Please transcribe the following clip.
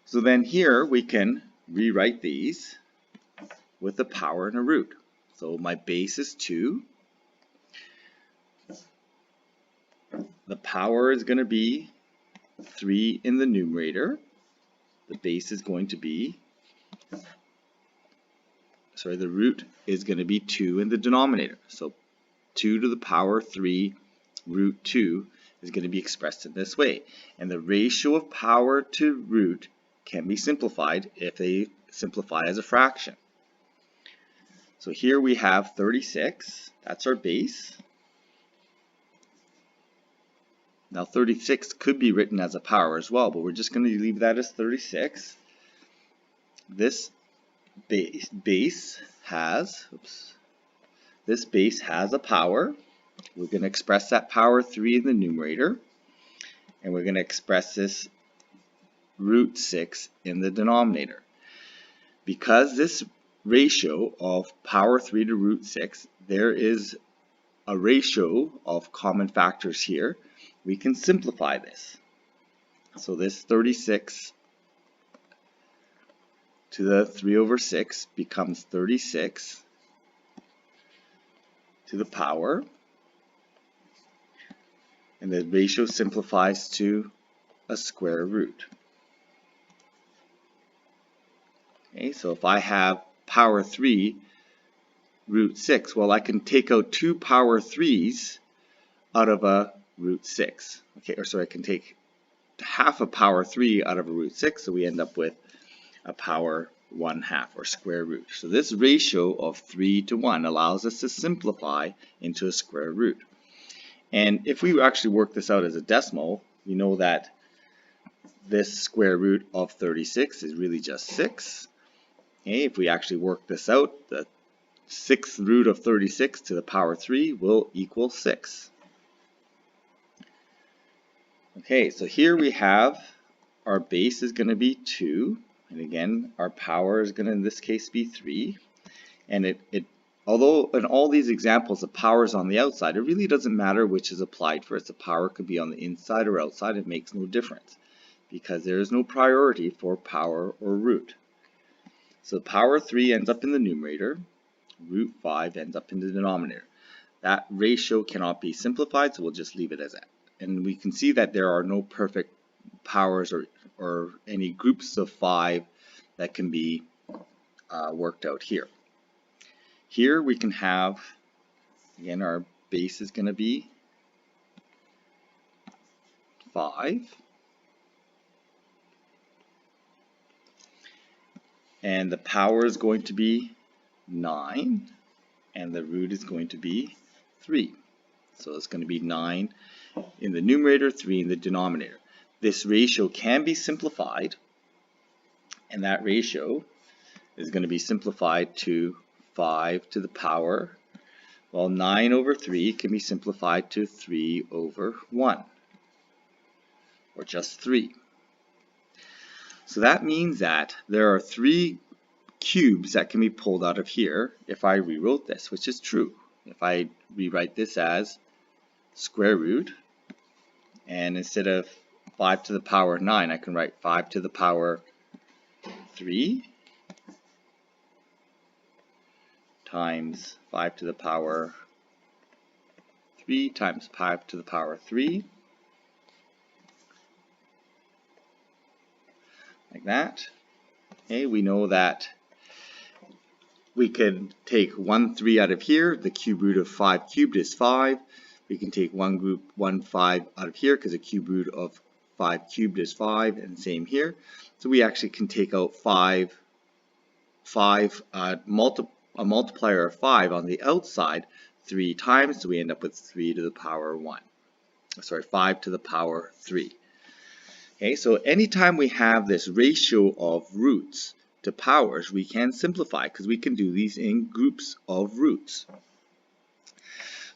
So then here we can rewrite these with a power and a root. So my base is 2. The power is going to be 3 in the numerator. The base is going to be, the root is going to be 2 in the denominator. So 2 to the power 3 root 2 is going to be expressed in this way. And the ratio of power to root can be simplified if they simplify as a fraction. So here we have 36. That's our base. Now 36 could be written as a power as well, but we're just going to leave that as 36. This base has a power. We're going to express that power 3 in the numerator, and we're going to express this root 6 in the denominator. Because this ratio of power 3 to root 6, there is a ratio of common factors here. We can simplify this. So this 36 to the 3 over 6 becomes 36 to the power, and the ratio simplifies to a square root. Okay, so if I have power 3 root 6, well, I can take out 2 power 3's out of a root 6. Okay, I can take half a power 3 out of a root 6, so we end up with a power 1/2 or square root. So this ratio of 3 to 1 allows us to simplify into a square root. And if we actually work this out as a decimal, we know that this square root of 36 is really just 6. Okay, if we actually work this out, the 6th root of 36 to the power 3 will equal 6. Okay, so here we have our base is going to be 2, and again our power is going to in this case be 3. And although in all these examples the power is on the outside, it really doesn't matter which is applied first. The power could be on the inside or outside. It makes no difference because there is no priority for power or root. So power 3 ends up in the numerator, root 5 ends up in the denominator. That ratio cannot be simplified, so we'll just leave it as that. And we can see that there are no perfect powers or any groups of 5 that can be worked out here. Here we can have, again, our base is going to be 5. And the power is going to be 9. And the root is going to be 3. So it's going to be 9 in the numerator, 3 in the denominator. This ratio can be simplified, and that ratio is going to be simplified to 5 to the power, while 9 over 3 can be simplified to 3 over 1, or just 3. So that means that there are 3 cubes that can be pulled out of here if I rewrote this, which is true. If I rewrite this as square root, and instead of 5 to the power 9, I can write 5 to the power 3 times 5 to the power 3 times 5 to the power 3, like that. Okay, we know that we can take 1 3 out of here. The cube root of 5 cubed is 5. We can take 1 5 out of here because the cube root of 5 cubed is 5, and same here. So we actually can take out a multiplier of 5 on the outside 3 times, so we end up with 3 to the power 1. Sorry, 5 to the power 3. Okay, so anytime we have this ratio of roots to powers, we can simplify because we can do these in groups of roots.